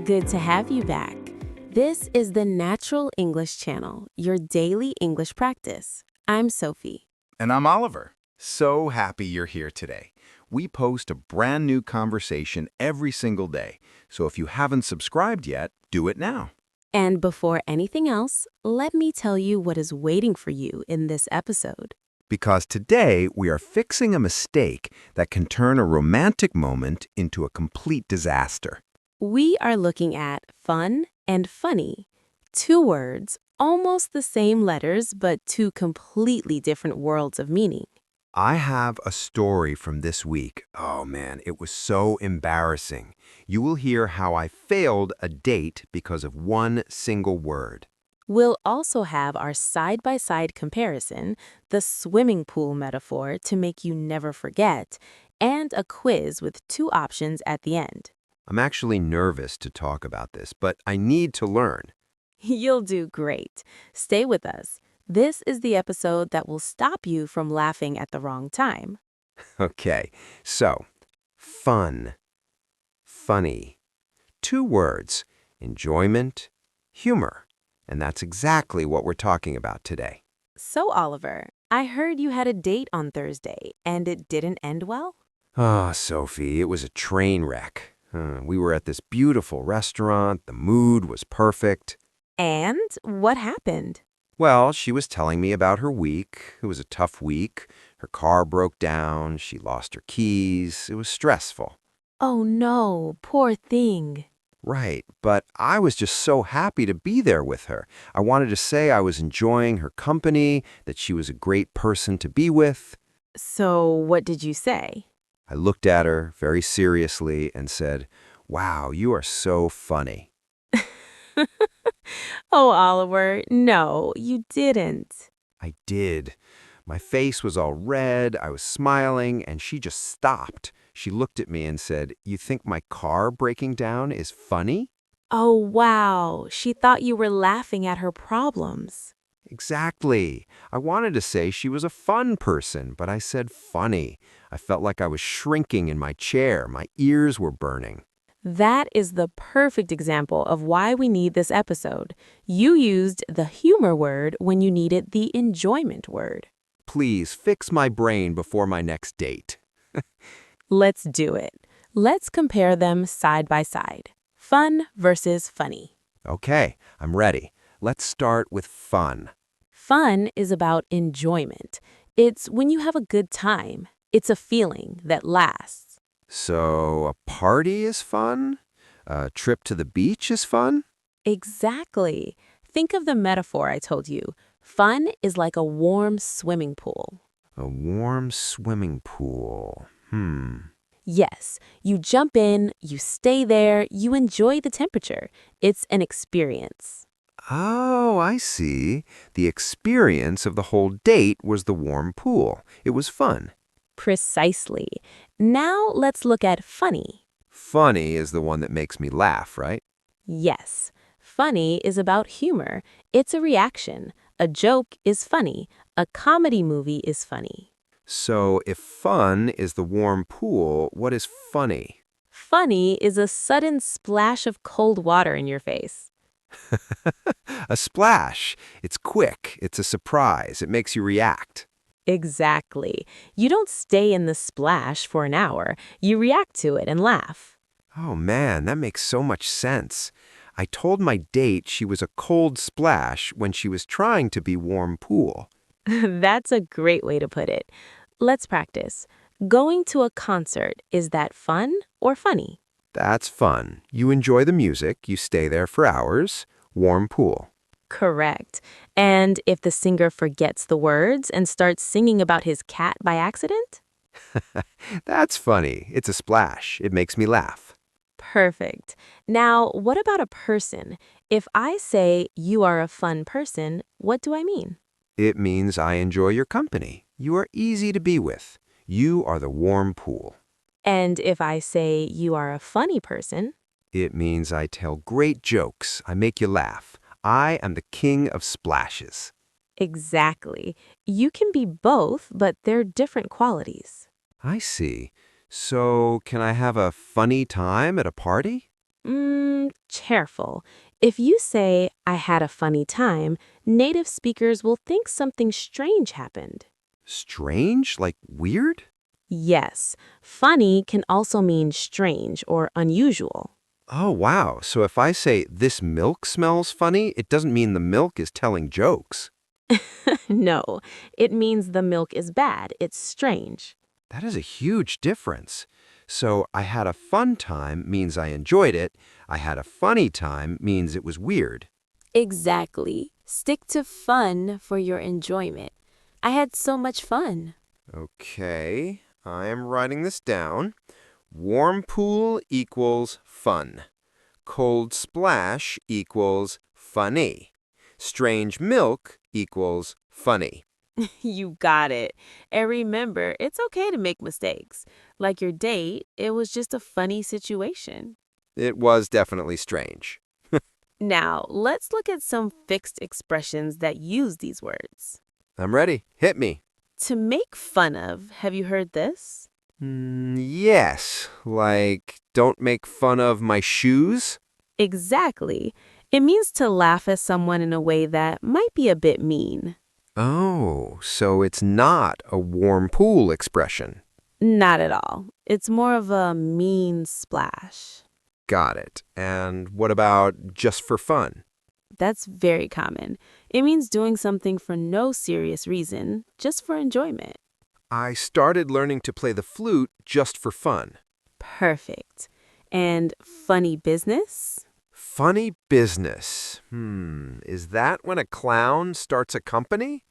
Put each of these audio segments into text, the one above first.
Good to have you back. This is the Natural English Channel, your daily English practice. I'm Sophie. And I'm Oliver. So happy you're here today. We post a brand new conversation every single day. So if you haven't subscribed yet, do it now. And before anything else, let me tell you what is waiting for you in this episode. Because today we are fixing a mistake that can turn a romantic moment into a complete disaster. We are looking at fun and funny. Two words, almost the same letters, but two completely different worlds of meaning. I have a story from this week. Oh man, it was so embarrassing. You will hear how I failed a date because of one single word. We'll also have our side-by-side comparison, the swimming pool metaphor to make you never forget, and a quiz with two options at the end. I'm actually nervous to talk about this, but I need to learn. You'll do great. Stay with us. This is the episode that will stop you from laughing at the wrong time. Okay, so fun, funny. Two words, enjoyment, humor. And that's exactly what we're talking about today. So, Oliver, I heard you had a date on Thursday, and it didn't end well? Ah, Sophie, it was a train wreck. We were at this beautiful restaurant. The mood was perfect. And what happened? Well, she was telling me about her week. It was a tough week. Her car broke down. She lost her keys. It was stressful. Oh no, poor thing. Right, but I was just so happy to be there with her. I wanted to say I was enjoying her company, that she was a great person to be with. So, what did you say? I looked at her very seriously and said, "Wow, you are so funny." Oh, Oliver, no, you didn't. I did. My face was all red, I was smiling, and she just stopped. She looked at me and said, "You think my car breaking down is funny?" Oh, wow, she thought you were laughing at her problems. Exactly. I wanted to say she was a fun person, but I said funny. I felt like I was shrinking in my chair. My ears were burning. That is the perfect example of why we need this episode. You used the humor word when you needed the enjoyment word. Please fix my brain before my next date. Let's do it. Let's compare them side by side. Fun versus funny. Okay, I'm ready. Let's start with fun. Fun is about enjoyment. It's when you have a good time. It's a feeling that lasts. So, a party is fun? A trip to the beach is fun? Exactly. Think of the metaphor I told you. Fun is like a warm swimming pool. A warm swimming pool. Yes, you jump in, you stay there, you enjoy the temperature. It's an experience. Oh, I see. The experience of the whole date was the warm pool. It was fun. Precisely. Now let's look at funny. Funny is the one that makes me laugh, right? Yes, funny is about humor. It's a reaction. A joke is funny. A comedy movie is funny. So if fun is the warm pool, what is funny? Funny is a sudden splash of cold water in your face. A splash. It's quick. It's a surprise. It makes you react. Exactly. You don't stay in the splash for an hour. You react to it and laugh. Oh man, that makes so much sense. I told my date she was a cold splash when she was trying to be warm pool. That's a great way to put it. Let's practice. Going to a concert, is that fun or funny? That's fun. You enjoy the music, you stay there for hours. Warm pool. Correct. And if the singer forgets the words and starts singing about his cat by accident? That's funny. It's a splash. It makes me laugh. Perfect. Now, what about a person? If I say you are a fun person, what do I mean? It means I enjoy your company. You are easy to be with. You are the warm pool. And if I say you are a funny person? It means I tell great jokes. I make you laugh. I am the king of splashes. Exactly. You can be both, but they're different qualities. I see. So, can I have a funny time at a party? Careful. If you say, I had a funny time, native speakers will think something strange happened. Strange? Like weird? Yes, funny can also mean strange or unusual. Oh, wow. So if I say, this milk smells funny, it doesn't mean the milk is telling jokes. No, it means the milk is bad. It's strange. That is a huge difference. So I had a fun time means I enjoyed it. I had a funny time means it was weird. Exactly. Stick to fun for your enjoyment. I had so much fun. Okay, I am writing this down. Warm pool equals fun. Cold splash equals funny. Strange milk equals funny. You got it. And remember, it's okay to make mistakes. Like your date, it was just a funny situation. It was definitely strange. Now, let's look at some fixed expressions that use these words. I'm ready. Hit me. To make fun of, have you heard this? Yes, like don't make fun of my shoes? Exactly. It means to laugh at someone in a way that might be a bit mean. Oh, so it's not a warm pool expression. Not at all. It's more of a mean splash. Got it. And what about just for fun? That's very common. It means doing something for no serious reason, just for enjoyment. I started learning to play the flute just for fun. Perfect. And funny business? Funny business. Is that when a clown starts a company?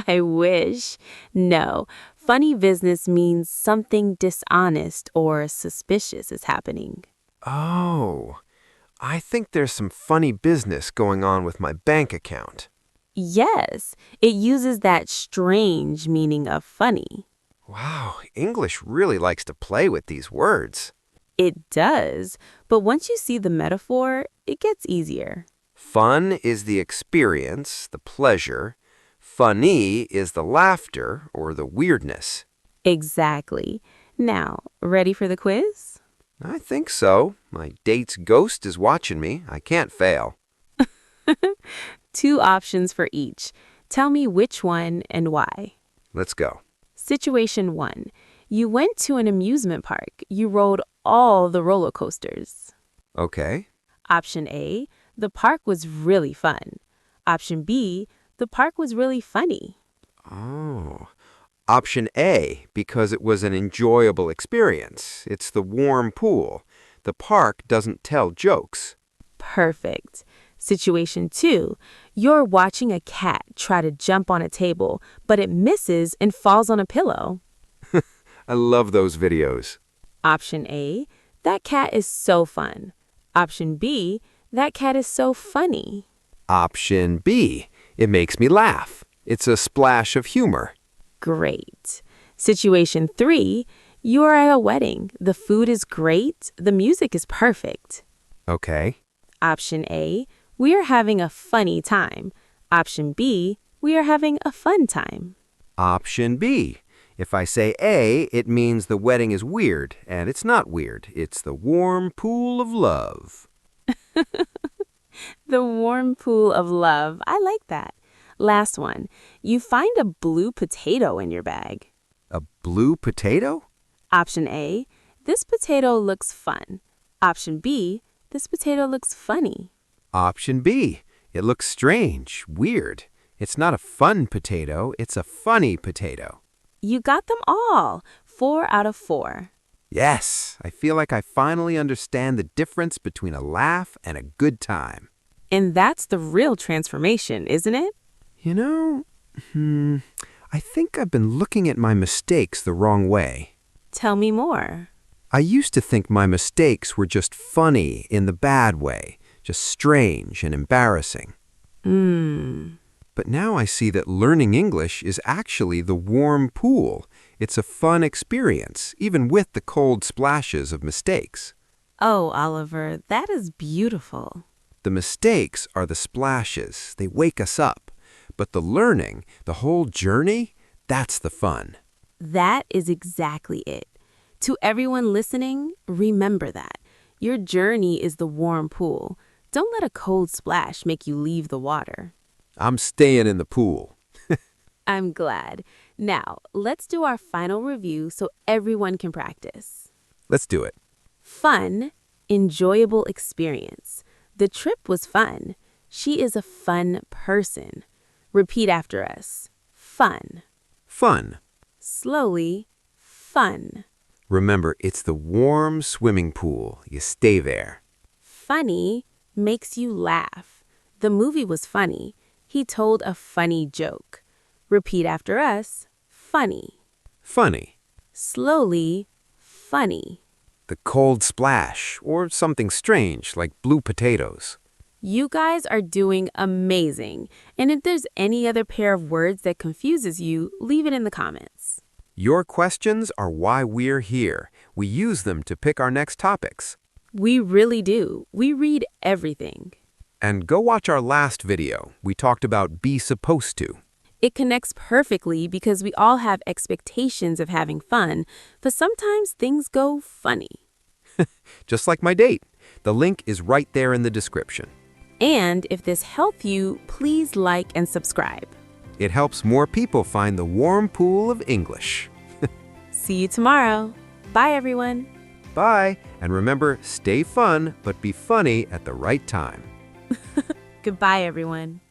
I wish. No. Funny business means something dishonest or suspicious is happening. Oh, I think there's some funny business going on with my bank account. Yes, it uses that strange meaning of funny. Wow, English really likes to play with these words. It does, but once you see the metaphor, it gets easier. Fun is the experience, the pleasure. Funny is the laughter or the weirdness. Exactly. Now, ready for the quiz? I think so. My date's ghost is watching me. I can't fail. 2 options for each. Tell me which one and why. Let's go. Situation 1. You went to an amusement park. You rode all the roller coasters. Okay. Option A. The park was really fun. Option B. The park was really funny. Oh. Option A, because it was an enjoyable experience. It's the warm pool. The park doesn't tell jokes. Perfect. Situation 2. You're watching a cat try to jump on a table, but it misses and falls on a pillow. I love those videos. Option A. That cat is so fun. Option B. That cat is so funny. Option B, it makes me laugh. It's a splash of humor. Great. Situation 3. You are at a wedding. The food is great. The music is perfect. Okay. Option A. We are having a funny time. Option B. We are having a fun time. Option B. If I say A, it means the wedding is weird, and it's not weird. It's the warm pool of love. The warm pool of love. I like that. Last one. You find a blue potato in your bag. A blue potato? Option A. This potato looks fun. Option B. This potato looks funny. Option B. It looks strange, weird. It's not a fun potato, it's a funny potato. You got them all. 4 out of 4. Yes, I feel like I finally understand the difference between a laugh and a good time. And that's the real transformation, isn't it? You know, I think I've been looking at my mistakes the wrong way. Tell me more. I used to think my mistakes were just funny in the bad way, just strange and embarrassing. But now I see that learning English is actually the warm pool. It's a fun experience, even with the cold splashes of mistakes. Oh, Oliver, that is beautiful. The mistakes are the splashes. They wake us up. But the learning, the whole journey, that's the fun. That is exactly it. To everyone listening, remember that. Your journey is the warm pool. Don't let a cold splash make you leave the water. I'm staying in the pool. I'm glad. Now, let's do our final review so everyone can practice. Let's do it. Fun, enjoyable experience. The trip was fun. She is a fun person. Repeat after us. Fun. Fun. Slowly, fun. Remember, it's the warm swimming pool. You stay there. Funny makes you laugh. The movie was funny. He told a funny joke. Repeat after us. Funny. Funny. Slowly, funny. The cold splash, or something strange like blue potatoes. You guys are doing amazing. And if there's any other pair of words that confuses you, leave it in the comments. Your questions are why we're here. We use them to pick our next topics. We really do. We read everything. And go watch our last video. We talked about be supposed to. It connects perfectly because we all have expectations of having fun, but sometimes things go funny. Just like my date. The link is right there in the description. And if this helped you, please like and subscribe. It helps more people find the warm pool of English. See you tomorrow. Bye, everyone. Bye, and remember, stay fun, but be funny at the right time. Goodbye, everyone.